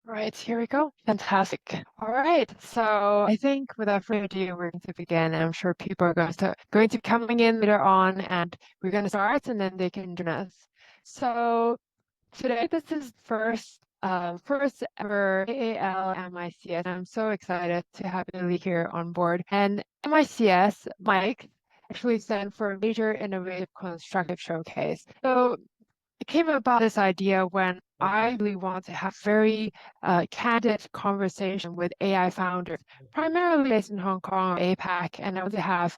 Right, here we go. Fantastic. All right. So I think without further ado, we're going to begin. I'm sure people are going to be coming in later on, and we're going to start, and then they can join us. So today, this is first ever AAL MICS. I'm so excited to have Lily here on board. And MICS, Mike, actually stand for Major Innovative Constructive Showcase. So it came about this idea when I really want to have very candid conversation with AI founders, primarily based in Hong Kong or APAC, and I want to have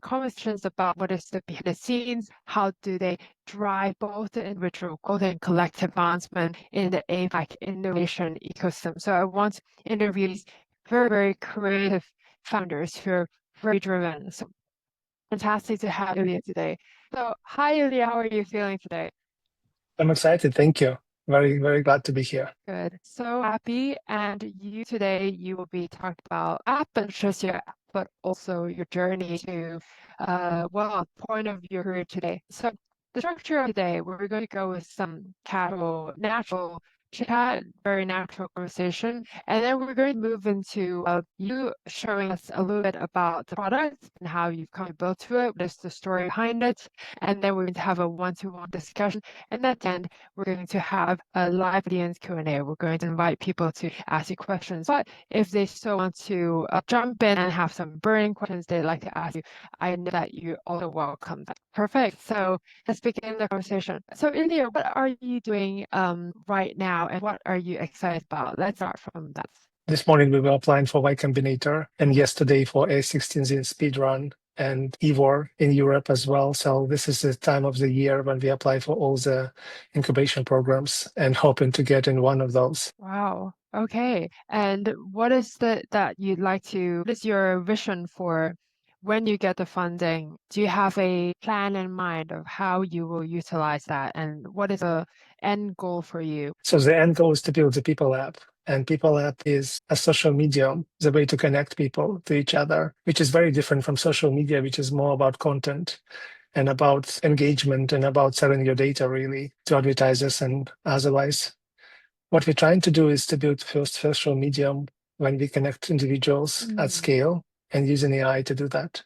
conversations about what is the behind the scenes, how do they drive both the individual growth and collective advancement in the APAC innovation ecosystem. So I want to interview these very, very creative founders who are very driven. So fantastic to have Ilya today. So hi Ilya, how are you feeling today? I'm excited. Thank you. Very, very glad to be here. Good. So happy. And you today, you will be talking about app and just your app, but also your journey to, point of your career today. So the structure of today, we're going to go with some casual, natural chat, very natural conversation. And then we're going to move into you showing us a little bit about the product and how you've come to build to it, what is the story behind it. And then we're going to have a one-to-one discussion. And at the end, we're going to have a live audience Q&A. We're going to invite people to ask you questions. But if they still want to jump in and have some burning questions they'd like to ask you, I know that you also welcome that. Perfect. So let's begin the conversation. So Ilya, what are you doing right now and what are you excited about? Let's start from that. This morning we were applying for Y Combinator and yesterday for A16Z Speedrun and EVOR in Europe as well. So this is the time of the year when we apply for all the incubation programs and hoping to get in one of those. Wow. Okay. And what is that you'd like to, what is your vision for when you get the funding? Do you have a plan in mind of how you will utilize that? And what is the end goal for you? So the end goal is to build the People app. And People app is a social medium, the way to connect people to each other, which is very different from social media, which is more about content and about engagement and about selling your data really to advertisers and otherwise. What we're trying to do is to build first social medium when we connect individuals at scale and using AI to do that.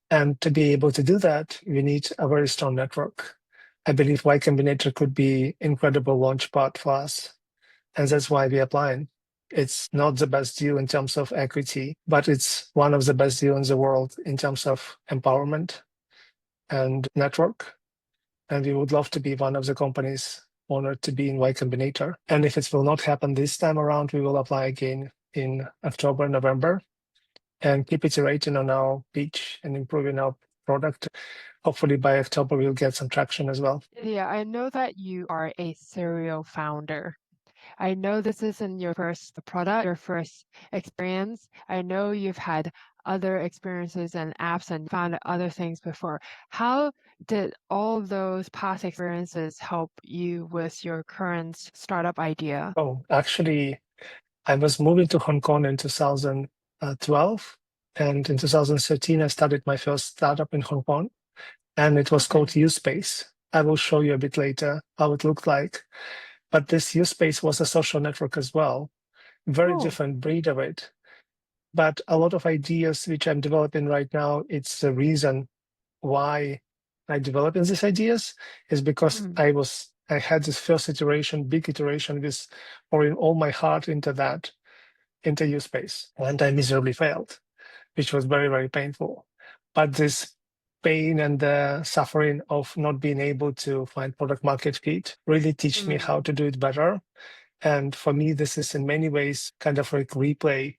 And to be able to do that, we need a very strong network. I believe Y Combinator could be incredible launch pad for us. And that's why we're applying. It's not the best deal in terms of equity, but it's one of the best deals in the world in terms of empowerment and network. And we would love to be one of the companies honored to be in Y Combinator. And if it will not happen this time around, we will apply again in October, November, and keep iterating on our pitch and improving our product. Hopefully by October, we'll get some traction as well. Yeah, I know that you are a serial founder. I know this isn't your first product, your first experience. I know you've had other experiences and apps and found other things before. How did all those past experiences help you with your current startup idea? Oh, actually, I was moving to Hong Kong in 2012. And in 2013, I started my first startup in Hong Kong. And it was called USpace. I will show you a bit later how it looked like. But this USpace was a social network as well. Very different breed of it. But a lot of ideas which I'm developing right now, it's the reason why I developing these ideas is because I had this first iteration, big iteration with pouring all my heart into USpace. And I miserably failed, which was very, very painful. But this pain and the suffering of not being able to find product market fit really teach me how to do it better. And for me, this is in many ways kind of like replay,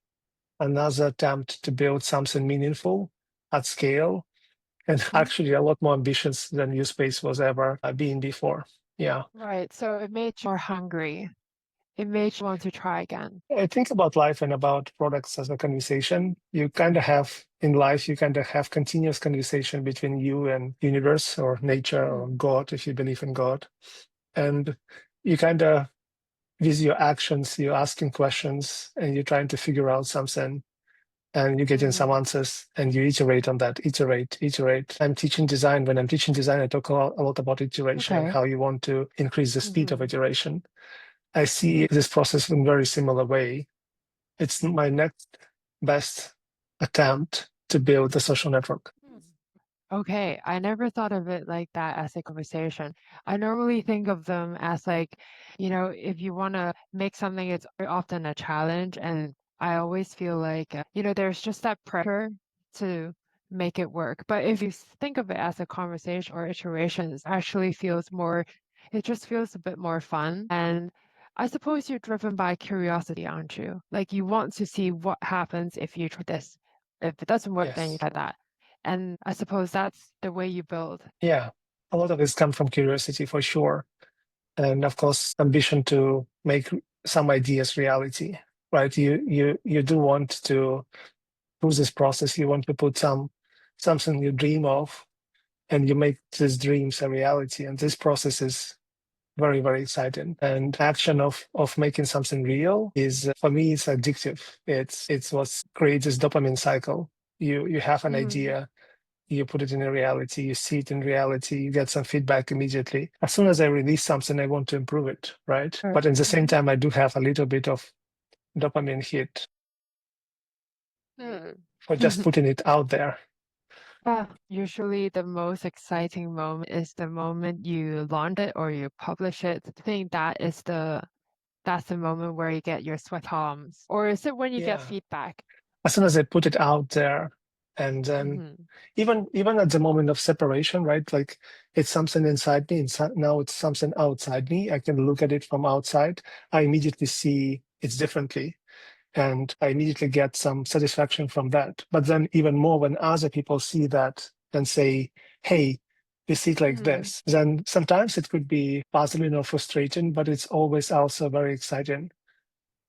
another attempt to build something meaningful at scale and actually a lot more ambitious than USpace was ever being before. Yeah. Right. So it made you more hungry. It made you want to try again. I think about life and about products as a conversation. You kind of have in life, you kind of have continuous conversation between you and universe or nature or God, if you believe in God. And you kind of, with your actions, you're asking questions and you're trying to figure out something and you're getting some answers and you iterate on that, iterate. I'm teaching design. When I'm teaching design, I talk a lot about iteration, how you want to increase the speed of iteration. I see this process in a very similar way. It's my next best attempt to build a social network. Okay, I never thought of it like that as a conversation. I normally think of them as like, if you want to make something, it's very often a challenge. And I always feel like, there's just that pressure to make it work. But if you think of it as a conversation or iteration, it actually feels more, it just feels a bit more fun. And I suppose you're driven by curiosity, aren't you? Like you want to see what happens if you try this. If it doesn't work, then you Yes. try that. And I suppose that's the way you build. Yeah. A lot of this comes from curiosity for sure. And of course, ambition to make some ideas reality, right? You do want to, through this process, you want to put something you dream of and you make these dreams a reality. And this process is very, very exciting. And action of making something real is, for me, it's addictive. It's what creates this dopamine cycle. You have an idea, you put it in a reality, you see it in reality, you get some feedback immediately. As soon as I release something, I want to improve it, right? Right. But at the same time, I do have a little bit of dopamine hit for just putting it out there. Usually the most exciting moment is the moment you launch it or you publish it. I think that's the moment where you get your sweat palms. Or is it when you get Yeah. feedback? As soon as I put it out there, and then even at the moment of separation, right? Like it's something inside me, and now it's something outside me. I can look at it from outside. I immediately see it's differently, and I immediately get some satisfaction from that. But then even more when other people see that and say, "Hey, you see it like this," then sometimes it could be puzzling or frustrating, but it's always also very exciting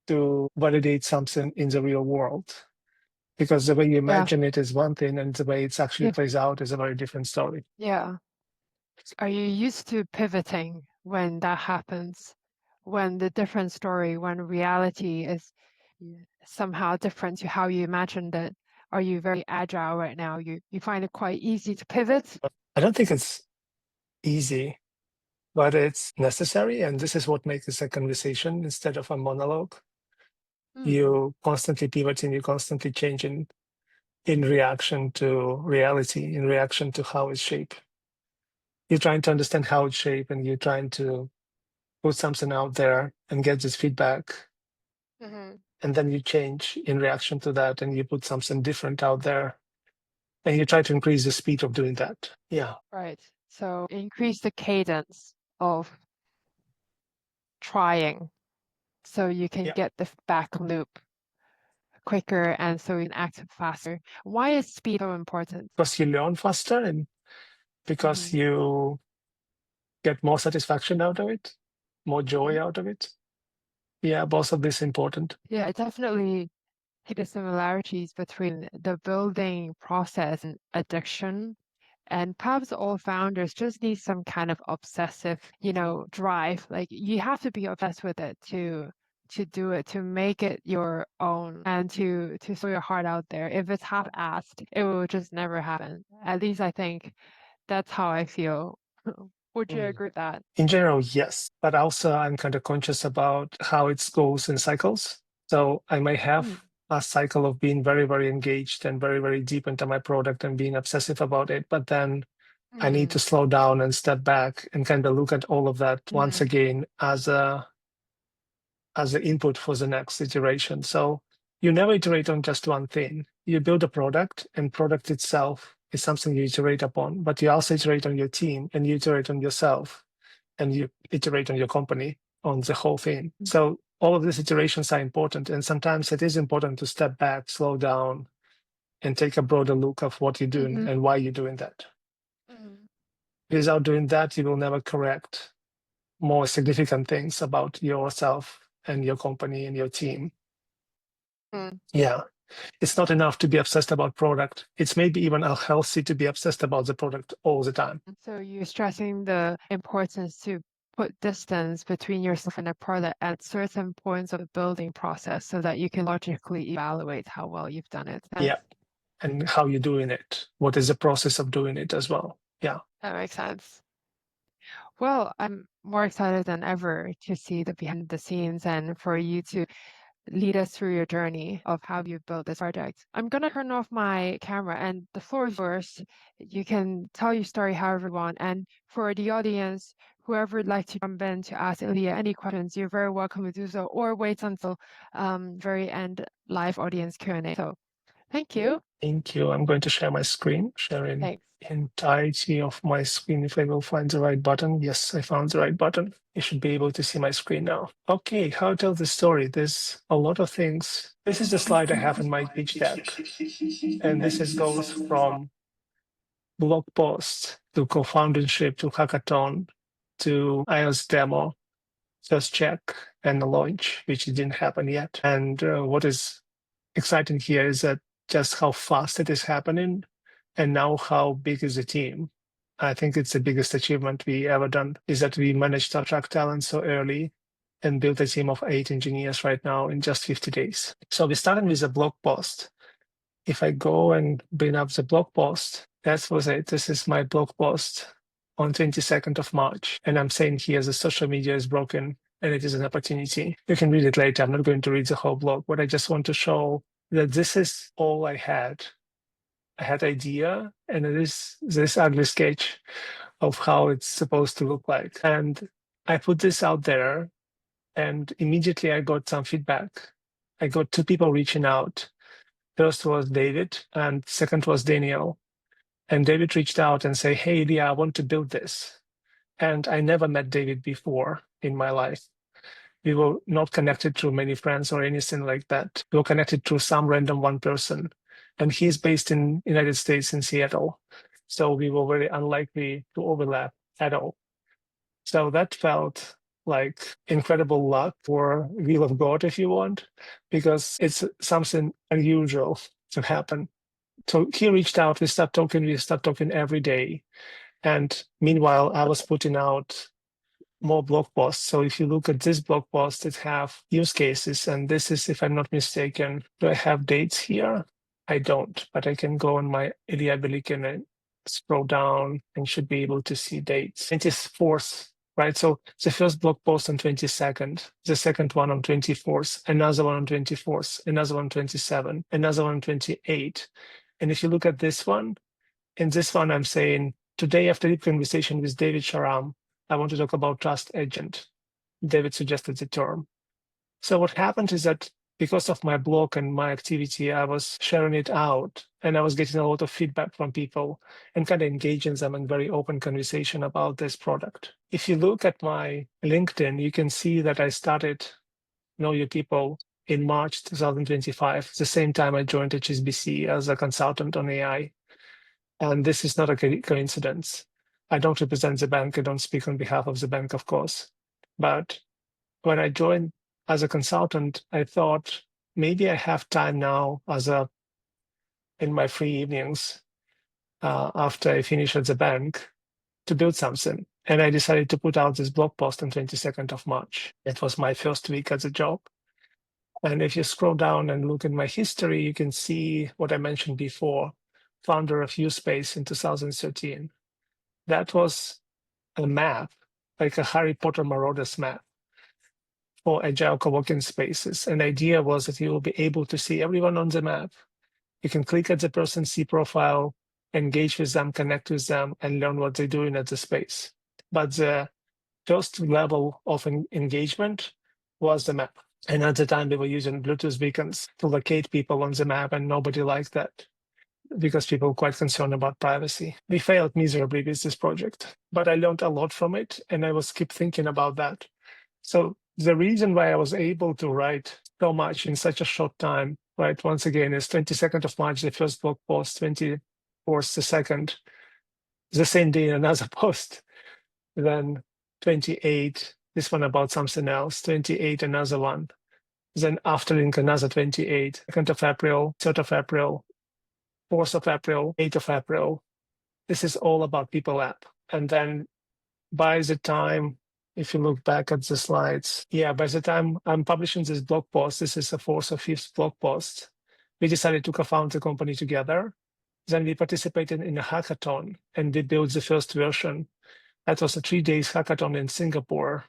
to validate something in the real world. Because the way you imagine it is one thing, and the way it actually plays out is a very different story. Yeah. Are you used to pivoting when that happens? When the different story, when reality is somehow different to how you imagined it? Are you very agile right now? You find it quite easy to pivot? I don't think it's easy, but it's necessary. And this is what makes this a conversation instead of a monologue. You constantly pivoting, you constantly changing in reaction to reality, in reaction to how it's shaped. You're trying to understand how it's shaped, and you're trying to put something out there and get this feedback. And then you change in reaction to that, and you put something different out there, and you try to increase the speed of doing that. Yeah. Right. So increase the cadence of trying so you can Yeah. get the back loop quicker and so you can act faster. Why is speed so important? Because you learn faster, and because you get more satisfaction out of it, more joy out of it. Yeah, both of this important. Yeah, I definitely see the similarities between the building process and addiction. And perhaps all founders just need some kind of obsessive, drive. Like you have to be obsessed with it to do it, to make it your own and to throw your heart out there. If it's half-assed, it will just never happen. At least I think that's how I feel. Would you agree with that? In general, yes. But also I'm kind of conscious about how it goes in cycles. So I may have a cycle of being very, very engaged and very, very deep into my product and being obsessive about it. But then I need to slow down and step back and kind of look at all of that once again as an input for the next iteration. So you never iterate on just one thing. You build a product, and product itself is something you iterate upon, but you also iterate on your team, and you iterate on yourself, and you iterate on your company, on the whole thing. So all of these iterations are important. And sometimes it is important to step back, slow down, and take a broader look of what you're doing and why you're doing that. Without doing that, you will never correct more significant things about yourself and your company and your team. Yeah. It's not enough to be obsessed about product. It's maybe even unhealthy to be obsessed about the product all the time. So you're stressing the importance to put distance between yourself and the product at certain points of the building process so that you can logically evaluate how well you've done it. Yeah. And how you're doing it. What is the process of doing it as well? Yeah. That makes sense. Well, I'm more excited than ever to see the behind the scenes and for you to lead us through your journey of how you built this project. I'm going to turn off my camera and the floor is yours. You can tell your story however you want. And for the audience, whoever would like to jump in to ask ILYA any questions, you're very welcome to do so, or wait until very end live audience Q&A. So thank you. Thank you. I'm going to share my screen, sharing Thanks. entirety of my screen if I will find the right button. Yes, I found the right button. You should be able to see my screen now. Okay, how to tell the story? There's a lot of things. This is the slide I have in my pitch deck. And goes from blog post to co-foundership to hackathon to iOS demo, first check, and the launch, which didn't happen yet. And what is exciting here is that just how fast it is happening and now how big is the team. I think it's the biggest achievement we ever done is that we managed to attract talent so early and build a team of 8 engineers right now in just 50 days. So we started with a blog post. If I go and bring up the blog post, that was it. This is my blog post on 22nd of March. And I'm saying here the social media is broken and it is an opportunity. You can read it later. I'm not going to read the whole blog, but I just want to show that this is all I had. I had idea, and it is this ugly sketch of how it's supposed to look like. And I put this out there, and immediately I got some feedback. I got 2 people reaching out. First was David, and second was Daniel. And David reached out and said, "Hey, Ilya, I want to build this." And I never met David before in my life. We were not connected through many friends or anything like that. We were connected through some random one person. And he's based in United States in Seattle. So we were very unlikely to overlap at all. So that felt like incredible luck or will of God, if you want, because it's something unusual to happen. So he reached out, we start talking every day. And meanwhile, I was putting out more blog posts. So if you look at this blog post, it have use cases. And this is, if I'm not mistaken, do I have dates here? I don't, but I can go on my AAL Belikin and scroll down and should be able to see dates. 24th, right? So the first blog post on 22nd, the second one on 24th, another one on 24th, another one on 27th, another one on 28th. And if you look at this one, in this one, I'm saying, today after deep conversation with David Sharam, I want to talk about trust agent. David suggested the term. So what happened is that because of my blog and my activity, I was sharing it out and I was getting a lot of feedback from people and kind of engaging them in very open conversation about this product. If you look at my LinkedIn, you can see that I started Know Your People in March 2025, the same time I joined HSBC as a consultant on AI. And this is not a coincidence. I don't represent the bank. I don't speak on behalf of the bank, of course. But when I joined as a consultant, I thought maybe I have time now in my free evenings after I finish at the bank to build something. And I decided to put out this blog post on 22nd of March. It was my first week at the job. And if you scroll down and look at my history, you can see what I mentioned before, founder of USpace in 2013. That was a map, like a Harry Potter Marauders map for agile co-working spaces. And the idea was that you will be able to see everyone on the map. You can click at the person's C profile, engage with them, connect with them, and learn what they're doing at the space. But the first level of engagement was the map. And at the time, they were using Bluetooth beacons to locate people on the map, and nobody liked that because people were quite concerned about privacy. We failed miserably with this project, but I learned a lot from it, and I was keep thinking about that. So the reason why I was able to write so much in such a short time, right, once again, is 22nd of March, the first blog post, 24th, the second, the same day, another post, then 28, this one about something else, 28, another one, then after link, another 28, 2nd of April, 3rd of April, 4th of April, 8th of April. This is all about People app. And then by the time, if you look back at the slides, by the time I'm publishing this blog post, this is the 4th or 5th blog post, we decided to co-found the company together. Then we participated in a hackathon and we built the first version. That was a 3 days hackathon in Singapore.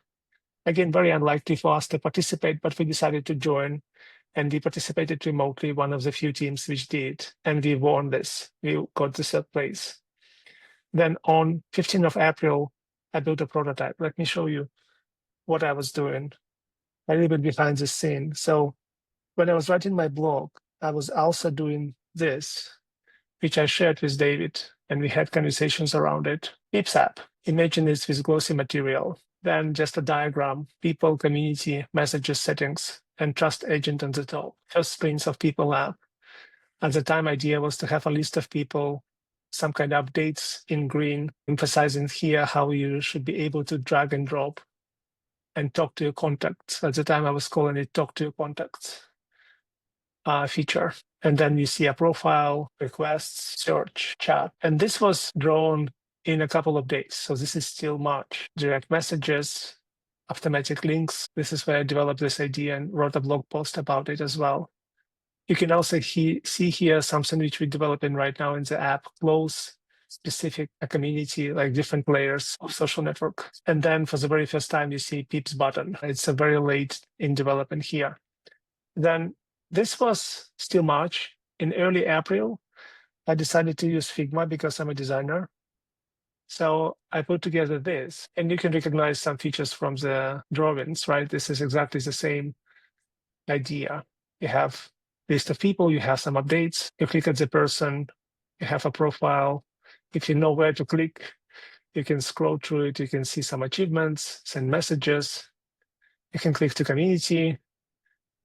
Again, very unlikely for us to participate, but we decided to join, and we participated remotely, one of the few teams which did, and we won this. We got the third place. Then on 15th of April, I built a prototype. Let me show you what I was doing a little bit behind the scene. So when I was writing my blog, I was also doing this, which I shared with David, and we had conversations around it. MIPS app. Imagine this with glossy material. Then just a diagram, people, community, messages, settings, and trust agent on the top. First screens of people app. At the time, idea was to have a list of people, some kind of updates in green, emphasizing here how you should be able to drag and drop and talk to your contacts. At the time, I was calling it talk to your contacts feature. And then you see a profile, requests, search, chat. And this was drawn in a couple of days. So this is still March. Direct messages, automatic links. This is where I developed this idea and wrote a blog post about it as well. You can also see here something which we're developing right now in the app, close specific community, like different layers of social network. And then for the very first time, you see Peeps button. It's a very late in development here. Then this was still March. In early April, I decided to use Figma because I'm a designer. So I put together this, and you can recognize some features from the drawings, right? This is exactly the same idea. You have list of people, you have some updates, you click at the person, you have a profile. If you know where to click, you can scroll through it, you can see some achievements, send messages. You can click to community,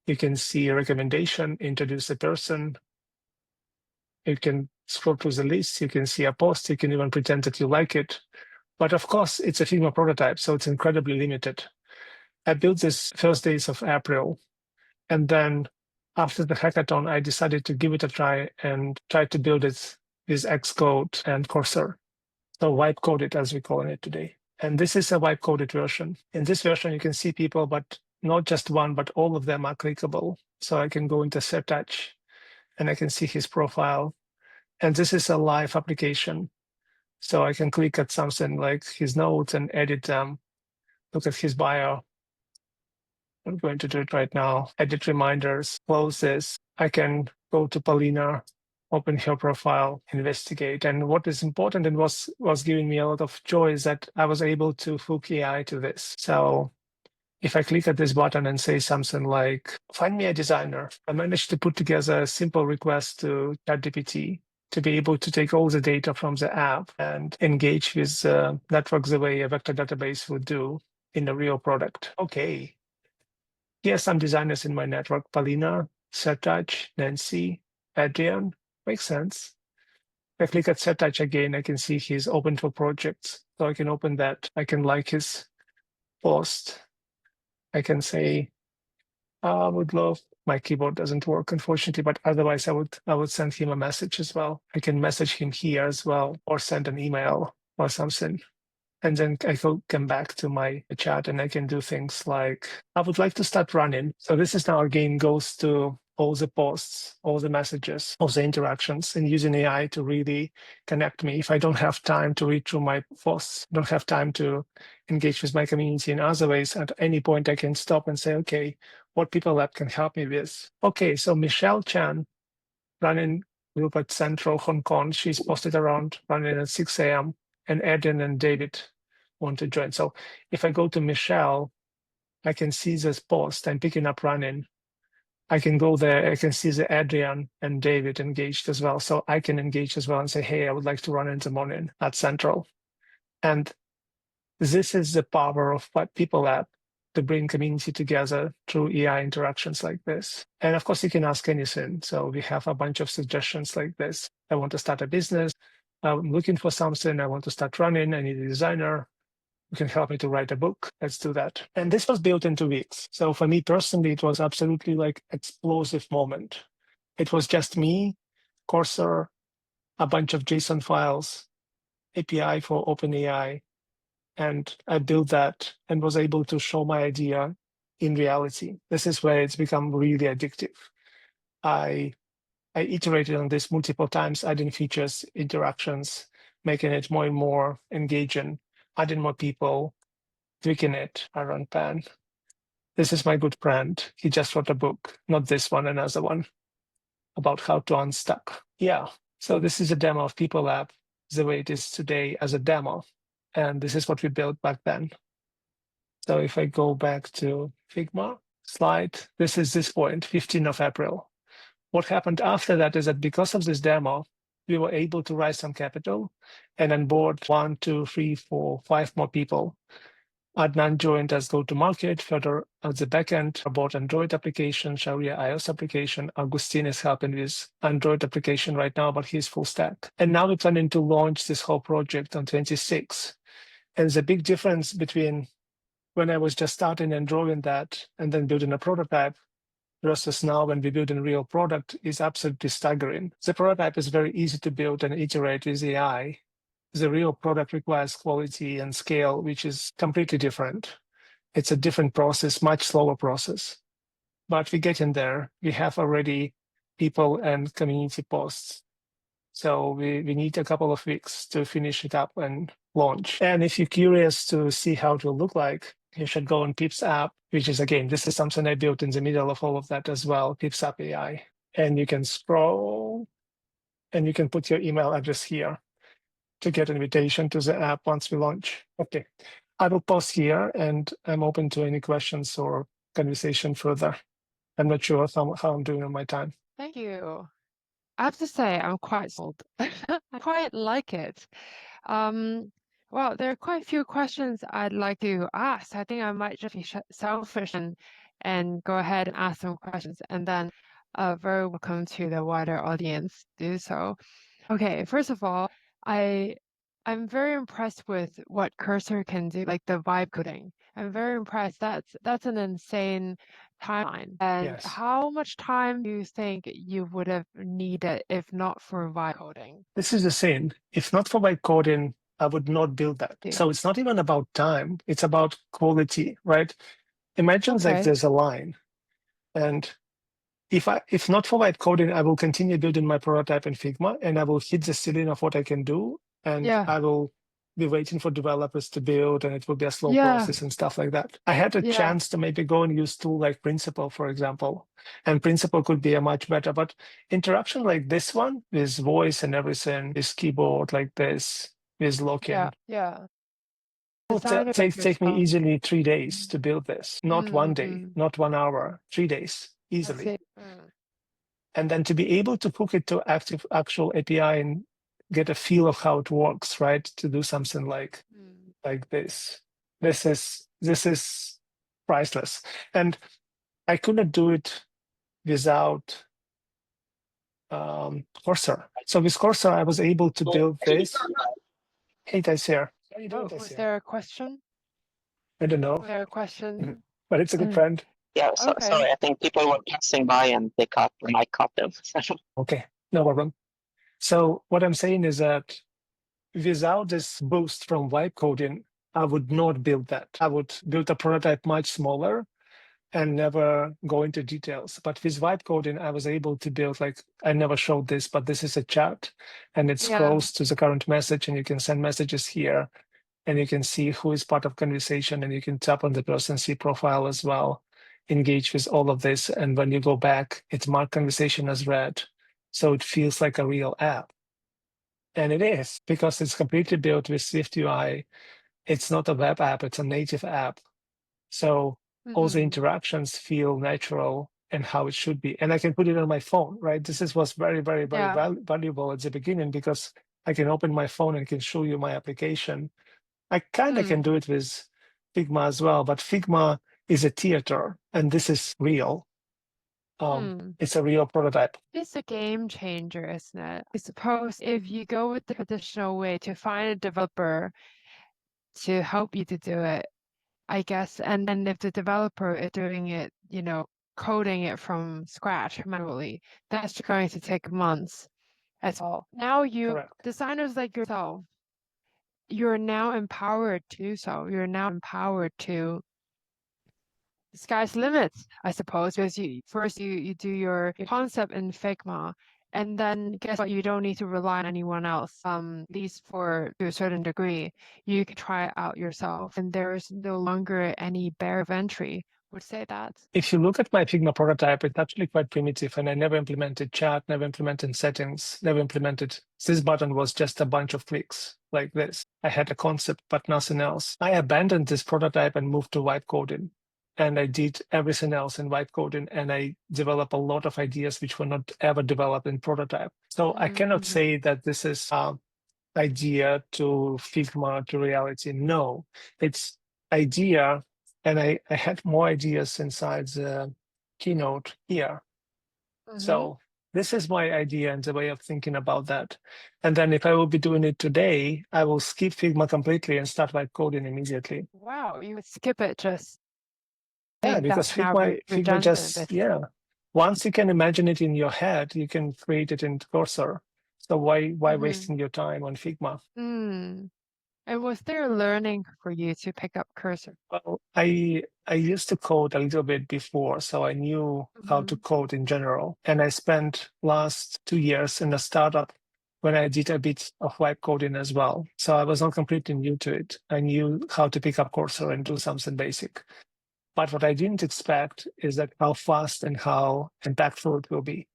you can see a recommendation, introduce a person. You can scroll through the list, you can see a post, you can even pretend that you like it. But of course, it's a Figma prototype, so it's incredibly limited. I built this first days of April, and then after the hackathon, I decided to give it a try and try to build it with Xcode and Cursor. So wipe coded, as we call it today. And this is a wipe coded version. In this version, you can see people, but not just one, but all of them are clickable. So I can go into Set Touch and I can see his profile. And this is a live application. So I can click at something like his notes and edit them, look at his bio. I'm going to do it right now. Edit reminders, close this. I can go to Paulina, open her profile, investigate. And what is important and was giving me a lot of joy is that I was able to hook AI to this. So if I click at this button and say something like, find me a designer, I managed to put together a simple request to ChatGPT to be able to take all the data from the app and engage with networks the way a vector database would do in a real product. Okay. Here are some designers in my network: Paulina, Sertaj, Nancy, Adrian. Makes sense. If I click at Sertaj again, I can see he's open for projects. So I can open that. I can like his post. I can say, I would love, my keyboard doesn't work, unfortunately, but otherwise I would send him a message as well. I can message him here as well, or send an email or something. And then I will come back to my chat and I can do things like, I would like to start running. So this is now again goes to all the posts, all the messages, all the interactions, and using AI to really connect me. If I don't have time to read through my posts, don't have time to engage with my community in other ways, at any point I can stop and say, okay, what people lab can help me with? Okay, so Michelle Chan, running group at Central Hong Kong, she's posted around running at 6 a.m. and Eden and David want to join. So if I go to Michelle, I can see this post. I'm picking up running. I can go there. I can see the Adrian and David engaged as well. So I can engage as well and say, hey, I would like to run in the morning at Central. And this is the power of what People Lab, to bring community together through AI interactions like this. And of course, you can ask anything. So we have a bunch of suggestions like this. I want to start a business. I'm looking for something. I want to start running. I need a designer. You can help me to write a book. Let's do that. And this was built in 2 weeks. So for me personally, it was absolutely like explosive moment. It was just me, Cursor, a bunch of JSON files, API for OpenAI. And I built that and was able to show my idea in reality. This is where it's become really addictive. I iterated on this multiple times, adding features, interactions, making it more and more engaging. adding more people, tweaking it, I run Pan. This is my good friend. He just wrote a book, not this one, another one, about how to unstuck. Yeah. So this is a demo of People Lab, the way it is today as a demo. And this is what we built back then. So if I go back to Figma slide, this is this point, 15th of April. What happened after that is that because of this demo, we were able to raise some capital and onboard 1, 2, 3, 4, 5 more people. Adnan joined as go-to-market, further at the backend, about Android application, Sharia iOS application. Augustine is helping with Android application right now, but he's full stack. And now we're planning to launch this whole project on 26. And the big difference between when I was just starting and drawing that and then building a prototype versus now when we build a real product is absolutely staggering. The prototype is very easy to build and iterate with AI. The real product requires quality and scale, which is completely different. It's a different process, much slower process. But we get in there. We have already people and community posts. So we need a couple of weeks to finish it up and launch. And if you're curious to see how it will look like, you should go on Pips app, which is, again, this is something I built in the middle of all of that as well, Pips app AI. And you can scroll and you can put your email address here to get an invitation to the app once we launch. Okay, I will pause here and I'm open to any questions or conversation further. I'm not sure how I'm doing on my time. Thank you. I have to say, I'm quite sold. I quite like it. Well, there are quite a few questions I'd like to ask. I think I might just be selfish and go ahead and ask some questions, and then very welcome to the wider audience do so. Okay, first of all, I'm very impressed with what Cursor can do, like the vibe coding. I'm very impressed. That's an insane timeline. And Yes. how much time do you think you would have needed if not for vibe coding? This is the same. If not for vibe coding, I would not build that. Yeah. So it's not even about time, it's about quality, right? Imagine like Okay. there's a line. And if not for vibe coding, I will continue building my prototype in Figma and I will hit the ceiling of what I can do. And Yeah. I will be waiting for developers to build and it will be a slow Yeah. process and stuff like that. I had a Yeah. chance to maybe go and use tool like Principle, for example. And Principle could be a much better, but interaction like this one with voice and everything, this keyboard like this, with lock-in. Yeah. Yeah. It Design will it take me yourself. easily 3 days to build this, not 1 day, not 1 hour, 3 days, I easily. see. And then to be able to hook it to actual API and get a feel of how it works, right? To do something like this. This is priceless. And I couldn't do it without Cursor. So with Cursor, I was able to build this. Hey, Taisir. How are you doing, Oh, was Taisir? there a question? I don't know. Was there a question? But it's a good friend. Yeah, Okay. sorry, I think people were passing by and they caught the mic caught them. Okay, no problem. So what I'm saying is that without this boost from vibe coding, I would not build that. I would build a prototype much smaller and never go into details. But with vibe coding, I was able to build, like, I never showed this, but this is a chat and it scrolls to the current message and you can send messages here and you can see who is part of conversation and you can tap on the person, see profile as well, engage with all of this. And when you go back, it's marked conversation as read. So it feels like a real app. And it is, because it's completely built with Swift UI. It's not a web app, it's a native app. So all the interactions feel natural and how it should be. And I can put it on my phone, right? Was very, very, very valuable at the beginning because I can open my phone and can show you my application. I kind of can do it with Figma as well, but Figma is a theater and this is real. It's a real prototype. It's a game changer, isn't it? I suppose if you go with the traditional way to find a developer to help you to do it, I guess, and then if the developer is doing it, coding it from scratch manually, that's going to take months as all. Now designers like yourself, you're now empowered to do so. You're now empowered to the sky's the limit, I suppose, because you do your concept in Figma, And then guess what? You don't need to rely on anyone else, at least to a certain degree. You can try it out yourself, and there is no longer any barrier of entry. Would say that. If you look at my Figma prototype, it's actually quite primitive, and I never implemented chat, never implemented settings, never implemented. This button was just a bunch of clicks like this. I had a concept, but nothing else. I abandoned this prototype and moved to white coding. And I did everything else in white coding, and I developed a lot of ideas which were not ever developed in prototype. So I cannot say that this is idea to Figma to reality. No, it's idea. And I had more ideas inside the keynote here. So this is my idea and the way of thinking about that. And then if I will be doing it today, I will skip Figma completely and start white coding immediately. Wow, you would skip it just. Yeah, because Figma just, once you can imagine it in your head, you can create it in Cursor. So why wasting your time on Figma? And was there learning for you to pick up Cursor? Well, I used to code a little bit before, so I knew how to code in general. And I spent last 2 years in a startup when I did a bit of white coding as well. So I was not completely new to it. I knew how to pick up Cursor and do something basic. But what I didn't expect is that how fast and how impactful it will be.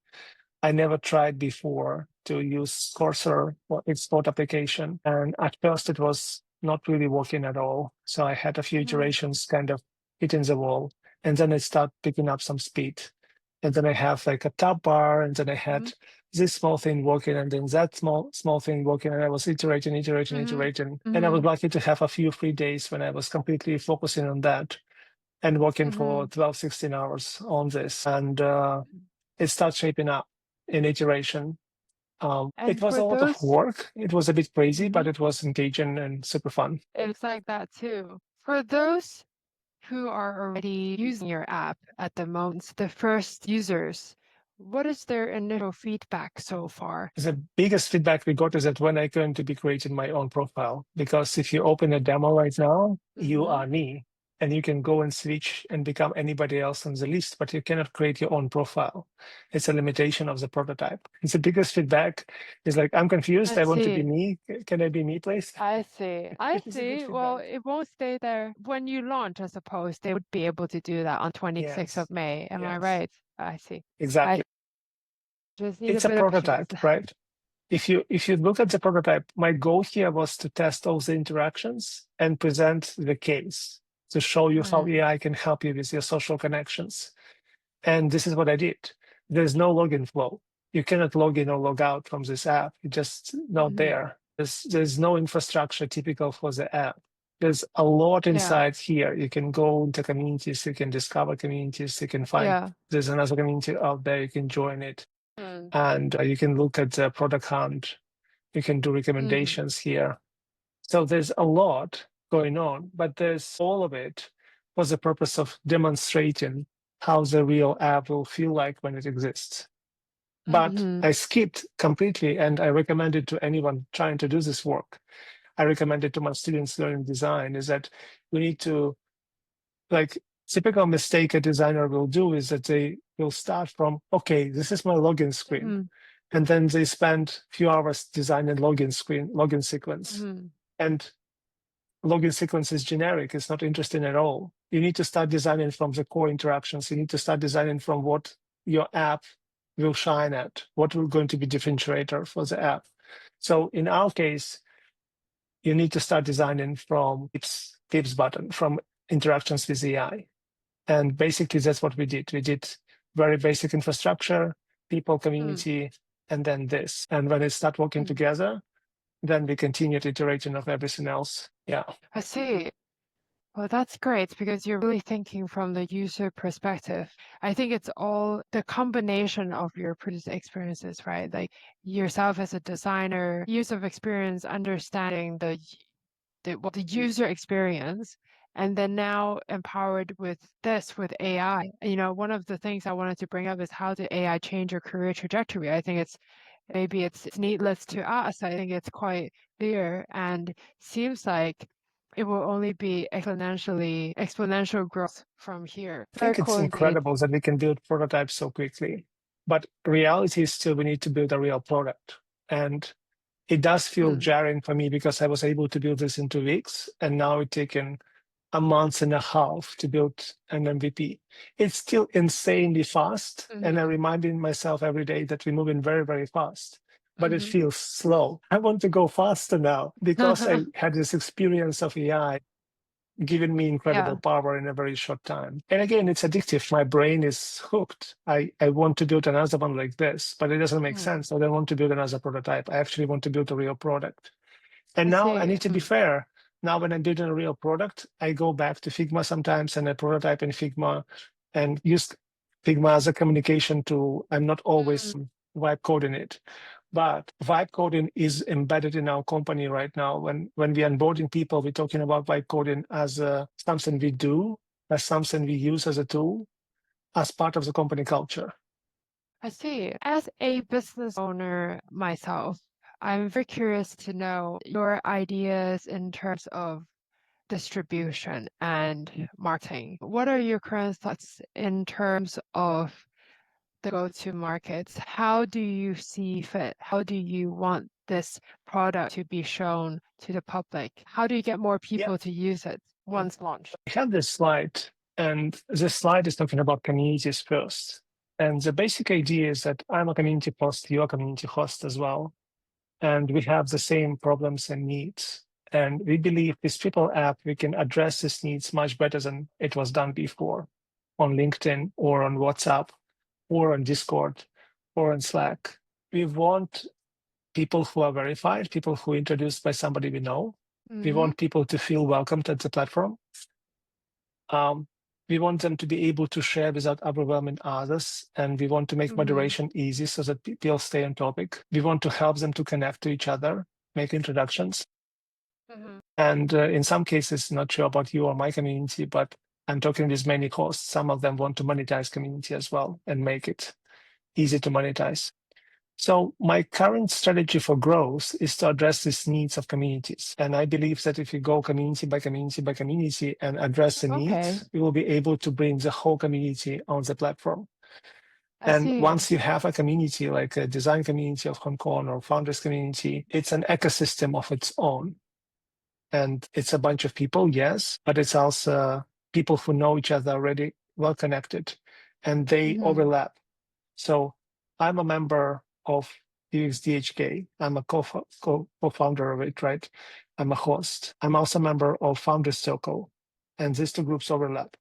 I never tried before to use Cursor or its code application. And at first it was not really working at all. So I had a few iterations kind of hitting the wall. And then it started picking up some speed. And then I have like a tab bar, and then I had this small thing working, and then that small thing working, and I was iterating. And I was lucky to have a few free days when I was completely focusing on that and working for 12, 16 hours on this. And it started shaping up in iteration. It was a lot of work. It was a bit crazy, but it was engaging and super fun. It's like that too. For those who are already using your app at the moment, the first users, what is their initial feedback so far? The biggest feedback we got is that when I'm going to be creating my own profile, because if you open a demo right now, you are me. And you can go and switch and become anybody else on the list, but you cannot create your own profile. It's a limitation of the prototype. It's the biggest feedback. It's like, I'm confused. I want to be me. Can I be me, please? I see. I see. Well, it won't stay there. When you launch, I suppose they would be able to do that on 26th of May. Am I right? I see. Exactly. It's a prototype, right? If you look at the prototype, my goal here was to test all the interactions and present the case to show you how AI can help you with your social connections. And this is what I did. There's no login flow. You cannot log in or log out from this app. It's just not there. There's no infrastructure typical for the app. There's a lot inside here. You can go into communities, you can discover communities, you can find there's another community out there, you can join it. And you can look at the product hunt. You can do recommendations here. So there's a lot going on, but there's all of it for the purpose of demonstrating how the real app will feel like when it exists. But I skipped completely, and I recommend it to anyone trying to do this work. I recommend it to my students learning design, is that we need to, like, typical mistake a designer will do is that they will start from, okay, this is my login screen. And then they spend a few hours designing login sequence. And login sequence is generic. It's not interesting at all. You need to start designing from the core interactions. You need to start designing from what your app will shine at, what will going to be differentiator for the app. So in our case, you need to start designing from tips button, from interactions with AI. And basically that's what we did. We did very basic infrastructure, people, community, and then this. And when it start working together, then we continued iterating of everything else. Yeah. I see. Well, that's great because you're really thinking from the user perspective. I think it's all the combination of your previous experiences, right? Like yourself as a designer, years of experience understanding the user experience, and then now empowered with AI. You know, one of the things I wanted to bring up is how did AI change your career trajectory? I think maybe it's needless to ask. I think it's quite clear and seems like it will only be exponential growth from here. I think it's incredible that we can build prototypes so quickly. But reality is still we need to build a real product. And it does feel jarring for me because I was able to build this in 2 weeks, and now it's taken a month and a half to build an MVP. It's still insanely fast. And I'm reminding myself every day that we're moving very, very fast, but it feels slow. I want to go faster now because I had this experience of AI giving me incredible power in a very short time. And again, it's addictive. My brain is hooked. I want to build another one like this, but it doesn't make sense. I don't want to build another prototype. I actually want to build a real product. And now I need to be fair. Now, when I'm building a real product, I go back to Figma sometimes and I prototype in Figma and use Figma as a communication tool. I'm not always vibe coding it. But vibe coding is embedded in our company right now. When we're onboarding people, we're talking about vibe coding as something we do, as something we use as a tool, as part of the company culture. I see. As a business owner myself, I'm very curious to know your ideas in terms of distribution and marketing. What are your current thoughts in terms of the go-to markets? How do you see fit? How do you want this product to be shown to the public? How do you get more people to use it once launched? I have this slide, and this slide is talking about communities first. And the basic idea is that I'm a community host, you're a community host as well. And we have the same problems and needs. And we believe this triple app, we can address these needs much better than it was done before on LinkedIn or on WhatsApp or on Discord or on Slack. We want people who are verified, people who are introduced by somebody we know. We want people to feel welcomed at the platform. We want them to be able to share without overwhelming others. And we want to make moderation easy so that people stay on topic. We want to help them to connect to each other, make introductions. And in some cases, not sure about you or my community, but I'm talking with many hosts. Some of them want to monetize community as well and make it easy to monetize. So my current strategy for growth is to address these needs of communities. And I believe that if you go community by community by community and address the needs, we will be able to bring the whole community on the platform. Once you have a community, like a design community of Hong Kong or founders community, it's an ecosystem of its own. And it's a bunch of people, yes, but it's also people who know each other already, well connected, and they overlap. So I'm a member of UXDHK. I'm a co-founder of it, right? I'm a host. I'm also a member of Founders Circle, and these two groups overlap.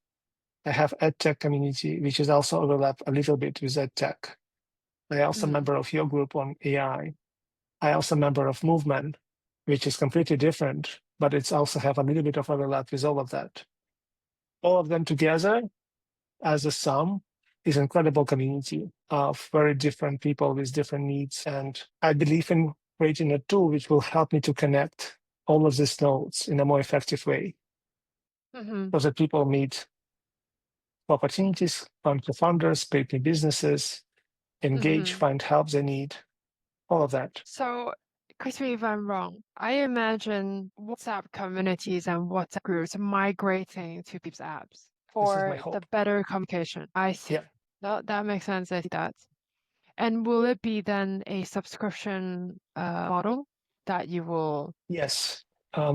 I have EdTech community, which is also overlap a little bit with EdTech. I also a member of your group on AI. I also a member of Movement, which is completely different, but it's also have a little bit of overlap with all of that. All of them together as a sum is an incredible community of very different people with different needs. And I believe in creating a tool which will help me to connect all of these nodes in a more effective way. So that people meet opportunities, find co-founders, create new businesses, engage, find help they need, all of that. So, correct me if I'm wrong. I imagine WhatsApp communities and WhatsApp groups migrating to people's apps for the better communication. I see. That makes sense. I see that. And will it be then a subscription model that you will? Yes.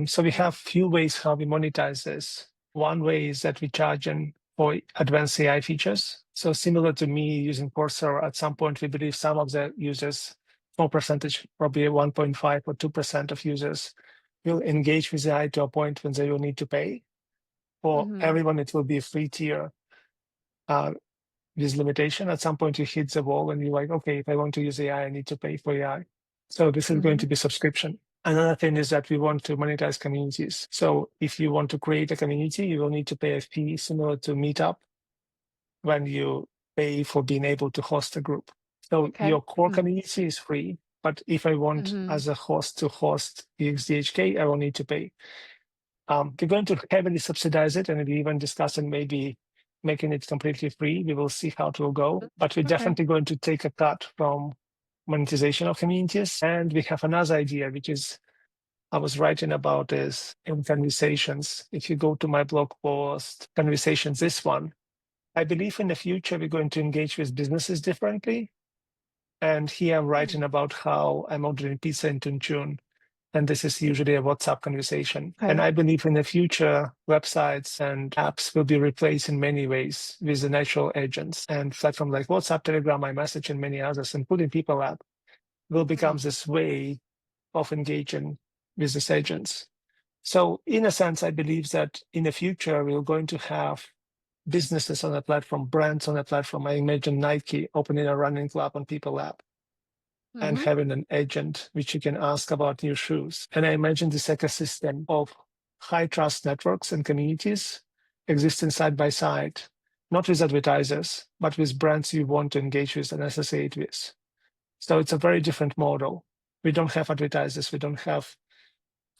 So we have few ways how we monetize this. One way is that we charge for advanced AI features. So similar to me using Coursera, at some point we believe some of the users, small percentage, probably 1.5 or 2% of users, will engage with AI to a point when they will need to pay. For everyone, it will be a free tier with limitation. At some point, you hit the wall and you're like, okay, if I want to use AI, I need to pay for AI. So this is going to be subscription. Another thing is that we want to monetize communities. So if you want to create a community, you will need to pay a fee similar to Meetup when you pay for being able to host a group. So your core community is free. But if I want as a host to host UXDHK, I will need to pay. We're going to heavily subsidize it, and we're even discussing maybe making it completely free. We will see how it will go. But we're definitely going to take a cut from monetization of communities. And we have another idea, which is I was writing about is in conversations. If you go to my blog post, conversations, this one, I believe in the future we're going to engage with businesses differently. And here I'm writing about how I'm ordering pizza in Tunjun. And this is usually a WhatsApp conversation. Okay. And I believe in the future, websites and apps will be replaced in many ways with the natural agents. And platforms like WhatsApp, Telegram, iMessage, and many others, including People App, will become this way of engaging with these agents. So in a sense, I believe that in the future, we're going to have businesses on the platform, brands on the platform. I imagine Nike opening a running club on People App and having an agent which you can ask about new shoes. And I imagine this ecosystem of high trust networks and communities existing side by side, not with advertisers, but with brands you want to engage with and associate with. So it's a very different model. We don't have advertisers, we don't have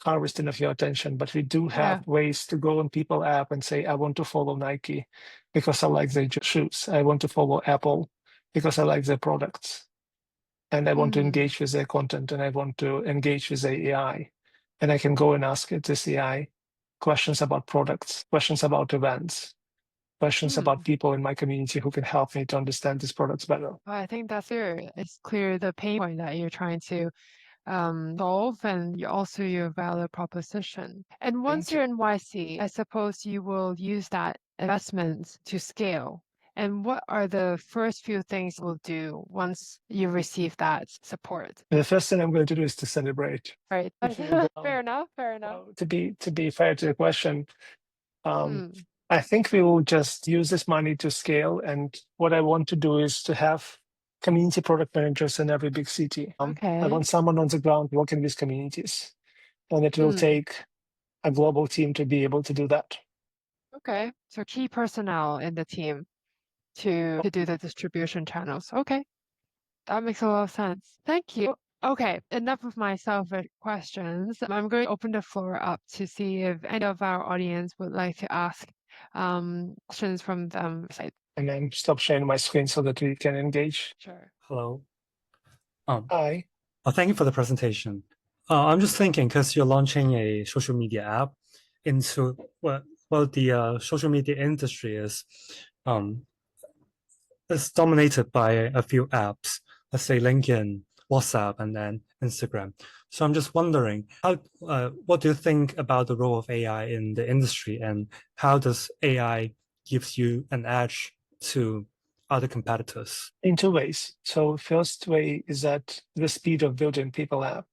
harvesting of your attention, but we do have ways to go on People App and say, I want to follow Nike because I like their shoes. I want to follow Apple because I like their products. And I want to engage with their content, and I want to engage with the AI. And I can go and ask it, this AI, questions about products, questions about events, questions about people in my community who can help me to understand these products better. Well, I think that's clear. It's clear the pain point that you're trying to solve, and also your value proposition. And once you're in YC, I suppose you will use that investment to scale. And what are the first few things you'll do once you receive that support? The first thing I'm going to do is to celebrate. Right. Fair enough. Fair enough. To be fair to the question, I think we will just use this money to scale. And what I want to do is to have community product managers in every big city. I want someone on the ground working with communities, and it will take a global team to be able to do that. Okay, so key personnel in the team to do the distribution channels. Okay, that makes a lot of sense. Thank you. Okay, enough of my selfish questions. I'm going to open the floor up to see if any of our audience would like to ask questions from them. And then stop sharing my screen so that we can engage. Sure. Hello. Hi. Thank you for the presentation. I'm just thinking, because you're launching a social media app into the social media industry is dominated by a few apps, let's say LinkedIn, WhatsApp, and then Instagram. So I'm just wondering, what do you think about the role of AI in the industry, and how does AI gives you an edge to other competitors? In two ways. So first way is that the speed of building People App.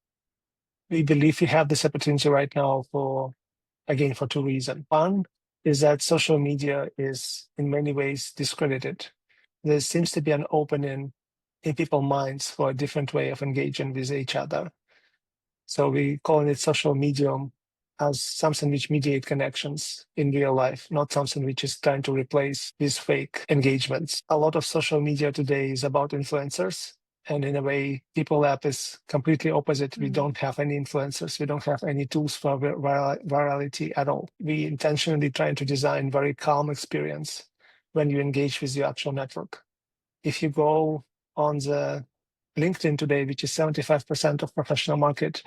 We believe we have this opportunity right now for two reasons. One is that social media is in many ways discredited. There seems to be an opening in people's minds for a different way of engaging with each other. So we call it social medium as something which mediate connections in real life, not something which is trying to replace these fake engagements. A lot of social media today is about influencers. And in a way, People App is completely opposite. We don't have any influencers. We don't have any tools for virality at all. We intentionally trying to design very calm experience when you engage with your actual network. If you go on the LinkedIn today, which is 75% of professional market,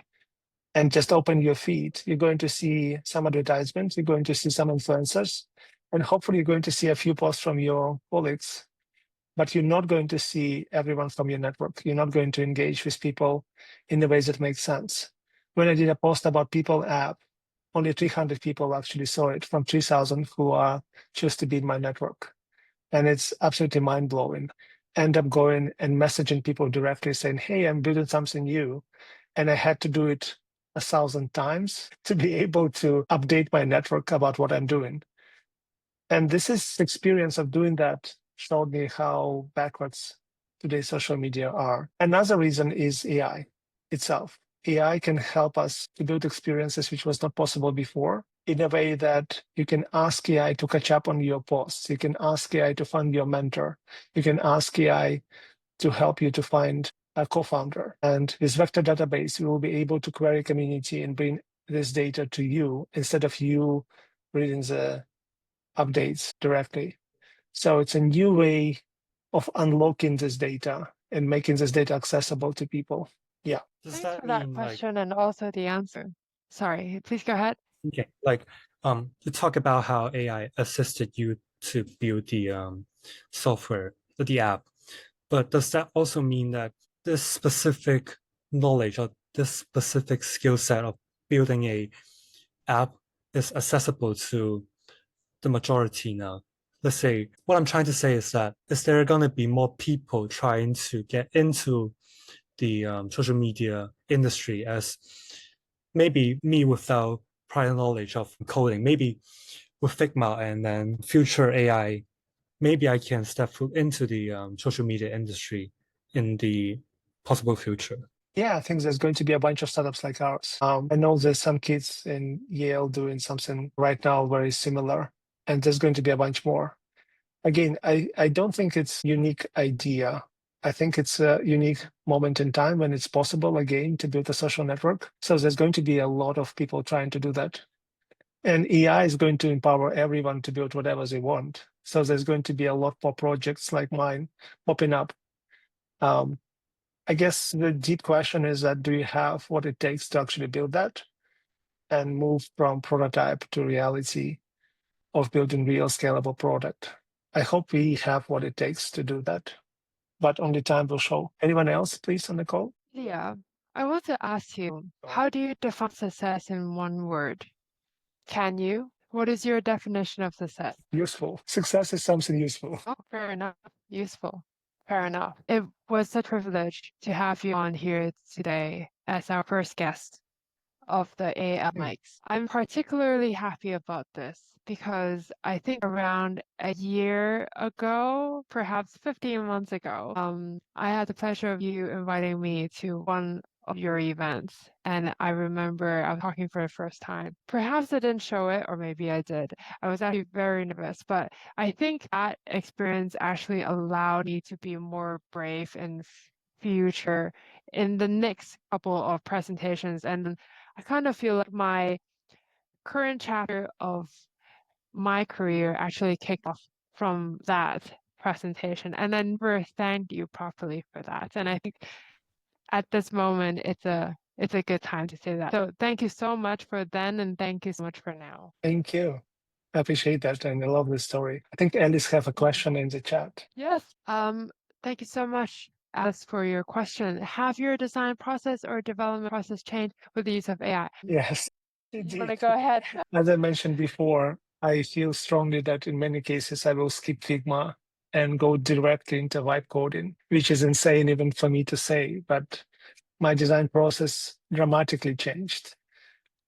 and just open your feed, you're going to see some advertisements, you're going to see some influencers, and hopefully you're going to see a few posts from your colleagues, but you're not going to see everyone from your network. You're not going to engage with people in the ways that make sense. When I did a post about People App, only 300 people actually saw it from 3,000 who are choose to be in my network. And it's absolutely mind-blowing. End up going and messaging people directly saying, hey, I'm building something new. And I had to do it 1,000 times to be able to update my network about what I'm doing. And this is experience of doing that showed me how backwards today's social media are. Another reason is AI itself. AI can help us to build experiences which was not possible before, in a way that you can ask AI to catch up on your posts. You can ask AI to find your mentor. You can ask AI to help you to find a co-founder. And with vector database, we will be able to query community and bring this data to you instead of you reading the updates directly. So it's a new way of unlocking this data and making this data accessible to people. Yeah. Thanks for that question and also the answer. Sorry, please go ahead. Okay, you talk about how AI assisted you to build the software, the app, but does that also mean that this specific knowledge or this specific skill set of building a app is accessible to the majority now? Let's say, what I'm trying to say is that, is there going to be more people trying to get into the social media industry, as maybe me without prior knowledge of coding, maybe with Figma and then future AI, maybe I can step into the social media industry in the possible future? Yeah, I think there's going to be a bunch of startups like ours. I know there's some kids in Yale doing something right now very similar, and there's going to be a bunch more. Again, I don't think it's a unique idea. I think it's a unique moment in time when it's possible again to build a social network. So there's going to be a lot of people trying to do that. And AI is going to empower everyone to build whatever they want. So there's going to be a lot more projects like mine popping up. I guess the deep question is that, do you have what it takes to actually build that and move from prototype to reality of building real scalable product? I hope we have what it takes to do that, but only time will show. Anyone else, please, on the call? Yeah, I want to ask you, how do you define success in one word? Can you? What is your definition of success? Useful. Success is something useful. Oh, fair enough. Useful. Fair enough. It was a privilege to have you on here today as our first guest of the AAL MICS. I'm particularly happy about this because I think around a year ago, perhaps 15 months ago, I had the pleasure of you inviting me to one of your events. And I remember I was talking for the first time. Perhaps I didn't show it, or maybe I did. I was actually very nervous, but I think that experience actually allowed me to be more brave in future in the next couple of presentations. And I kind of feel like my current chapter of my career actually kicked off from that presentation. And I never thanked you properly for that. And I think at this moment, it's a good time to say that. So thank you so much for then, and thank you so much for now. Thank you. I appreciate that, and I love this story. I think Alice have a question in the chat. Yes. Thank you so much, Alice, for your question. Have your design process or development process changed with the use of AI? Yes, You want to indeed. go ahead? As I mentioned before, I feel strongly that in many cases I will skip Figma and go directly into vibe coding, which is insane even for me to say, but my design process dramatically changed.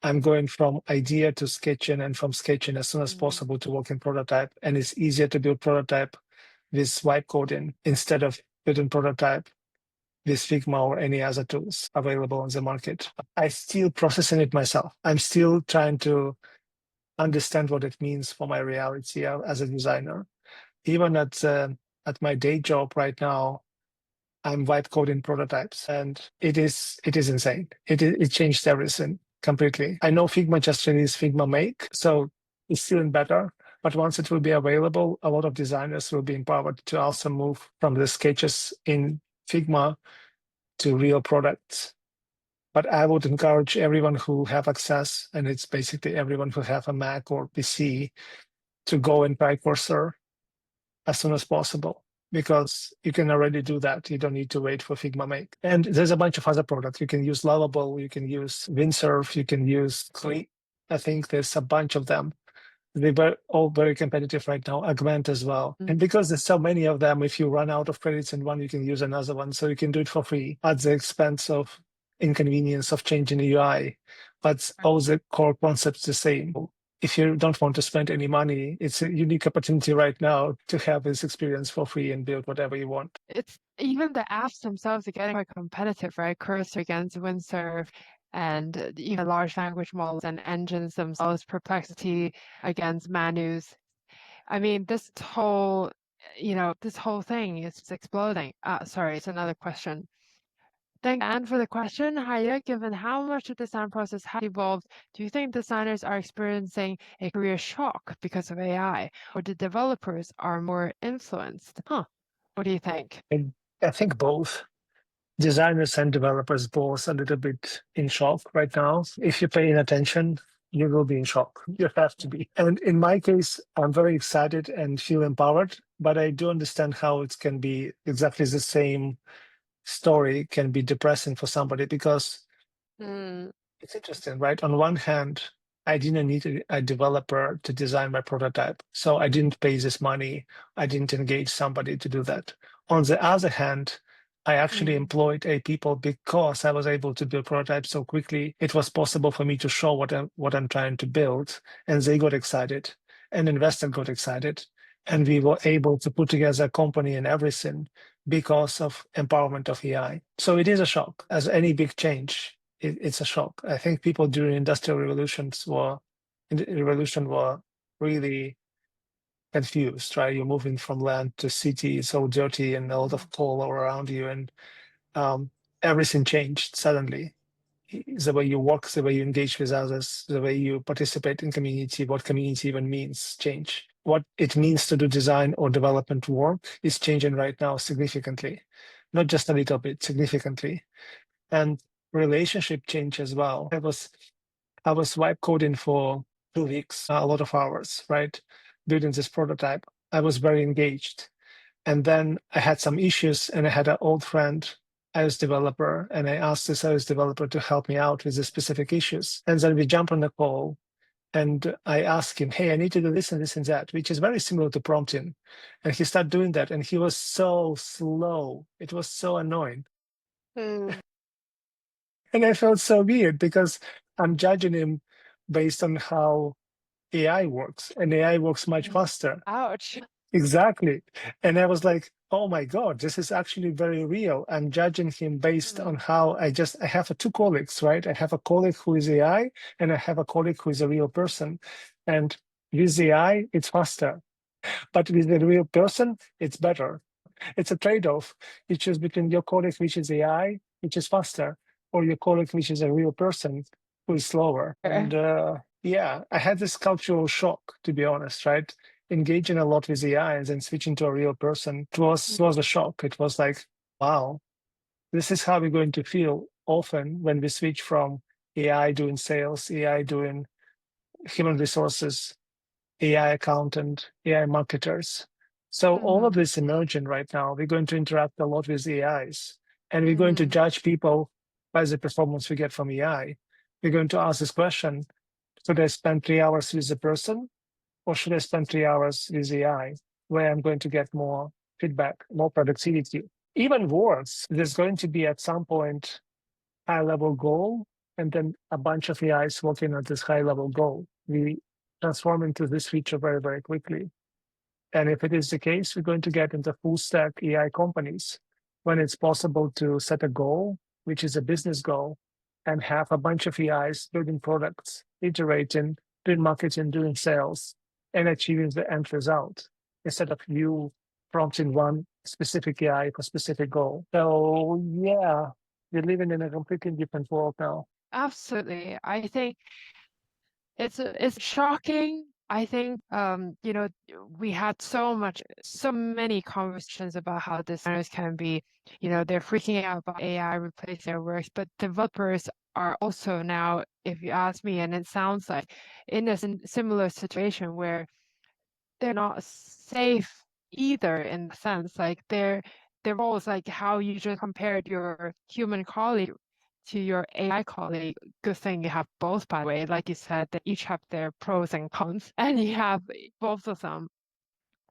I'm going from idea to sketching, and from sketching as soon as possible to work in prototype. And it's easier to build prototype with vibe coding instead of building prototype with Figma or any other tools available on the market. I'm still processing it myself. I'm still trying to understand what it means for my reality as a designer. Even at my day job right now, I'm vibe coding prototypes, and it is insane. It changed everything completely. I know Figma just released Figma Make, so it's still better. But once it will be available, a lot of designers will be empowered to also move from the sketches in Figma to real products. But I would encourage everyone who have access, and it's basically everyone who have a Mac or PC, to go and try Cursor as soon as possible, because you can already do that. You don't need to wait for Figma Make. And there's a bunch of other products. You can use Lovable, you can use Windsurf, you can use Clean. I think there's a bunch of them. They're all very competitive right now, Augment as well. And because there's so many of them, if you run out of credits in one, you can use another one. So you can do it for free at the expense of inconvenience of changing the UI, but all the core concepts the same. If you don't want to spend any money, it's a unique opportunity right now to have this experience for free and build whatever you want. It's even the apps themselves are getting quite competitive, right? Cursor against Windsurf, and even large language models and engines themselves, Perplexity against Manus. I mean, this whole thing is just exploding. Sorry, it's another question. Thank Anne for the question. Hiya, given how much the design process has evolved, do you think designers are experiencing a career shock because of AI, or the developers are more influenced? What do you think? And I think both. Designers and developers both a little bit in shock right now. If you're paying attention, you will be in shock. You have to be. And in my case, I'm very excited and feel empowered, but I do understand how it can be exactly the same story can be depressing for somebody because Mm. it's interesting, right? On one hand, I didn't need a developer to design my prototype. So I didn't pay this money. I didn't engage somebody to do that. On the other hand, I actually employed people because I was able to build prototypes so quickly. It was possible for me to show what I'm trying to build, and they got excited, and investor got excited, and we were able to put together a company and everything because of empowerment of AI. So it is a shock, as any big change. It's a shock. I think people during industrial revolutions were really confused, right? You're moving from land to city, it's so dirty and a lot of coal all around you, and everything changed suddenly. The way you work, the way you engage with others, the way you participate in community, what community even means change. What it means to do design or development work is changing right now significantly, not just a little bit, significantly. And relationship change as well. I was vibe coding for 2 weeks, a lot of hours, right? Building this prototype. I was very engaged. And then I had some issues, and I had an old friend, iOS developer, and I asked this iOS developer to help me out with the specific issues. And then we jump on the call, and I asked him, hey, I need to do this and this and that, which is very similar to prompting. And he started doing that, and he was so slow. It was so annoying. Mm. And I felt so weird because I'm judging him based on how AI works, and AI works much faster. Ouch. Exactly. And I was like, oh my God, this is actually very real. I'm judging him based on how I have two colleagues, right? I have a colleague who is AI, and I have a colleague who is a real person. And with AI, it's faster. But with the real person, it's better. It's a trade-off. You choose between your colleague, which is AI, which is faster, or your colleague, which is a real person, who is slower. And yeah, I had this cultural shock, to be honest, right? Engaging a lot with AI and then switching to a real person was a shock. It was like, wow, this is how we're going to feel often when we switch from AI doing sales, AI doing human resources, AI accountant, AI marketers. So all of this emerging right now, we're going to interact a lot with AIs, and we're going to judge people by the performance we get from AI. We're going to ask this question: should I spend 3 hours with a person, or should I spend 3 hours with AI, where I'm going to get more feedback, more productivity? Even worse, there's going to be at some point high-level goal, and then a bunch of AIs working on this high-level goal. We transform into this feature very, very quickly. And if it is the case, we're going to get into full stack AI companies when it's possible to set a goal, which is a business goal, and have a bunch of AIs building products, iterating, doing marketing, doing sales, and achieving the end result instead of you prompting one specific AI for a specific goal. So yeah, we're living in a completely different world now. Absolutely. I think it's shocking. I think we had so many conversations about how designers can be, they're freaking out about AI replacing their works, but developers are also now, if you ask me, and it sounds like in a similar situation where they're not safe either, in the sense like their roles, like how you just compared your human colleague to your AI colleague. Good thing you have both, by the way. Like you said, they each have their pros and cons, and you have both of them.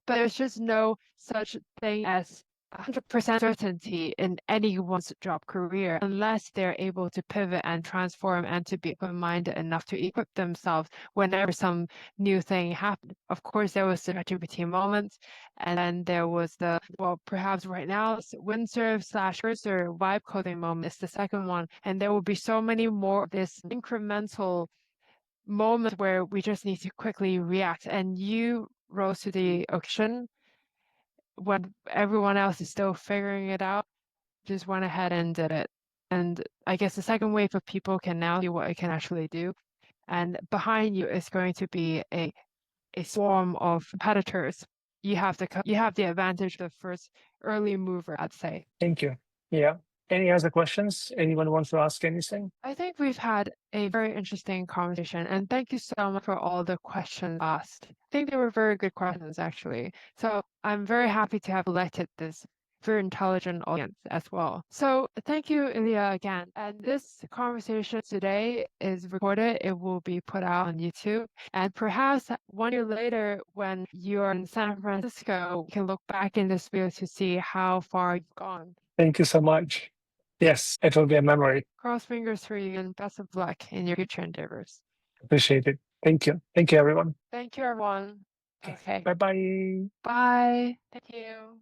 But there's just no such thing as 100% certainty in anyone's job career unless they're able to pivot and transform and to be open-minded enough to equip themselves whenever some new thing happened. Of course, there was the ChatGPT moment, and then there was perhaps right now, Windsurf/Cursor vibe coding moment is the second one. And there will be so many more of this incremental moments where we just need to quickly react. And you rose to the occasion when everyone else is still figuring it out, just went ahead and did it. And I guess the second wave of people can now see what it can actually do. And behind you is going to be a swarm of competitors. You have the advantage of the first early mover, I'd say. Thank you. Yeah. Any other questions? Anyone wants to ask anything? I think we've had a very interesting conversation, and thank you so much for all the questions asked. I think they were very good questions, actually. So I'm very happy to have collected this very intelligent audience as well. So thank you, Ilya, again. And this conversation today is recorded. It will be put out on YouTube. And perhaps 1 year later, when you're in San Francisco, you can look back in this video to see how far you've gone. Thank you so much. Yes, it will be a memory. Cross fingers for you and best of luck in your future endeavors. Appreciate it. Thank you. Thank you, everyone. Thank you, everyone. Okay. Bye-bye. Bye. Thank you.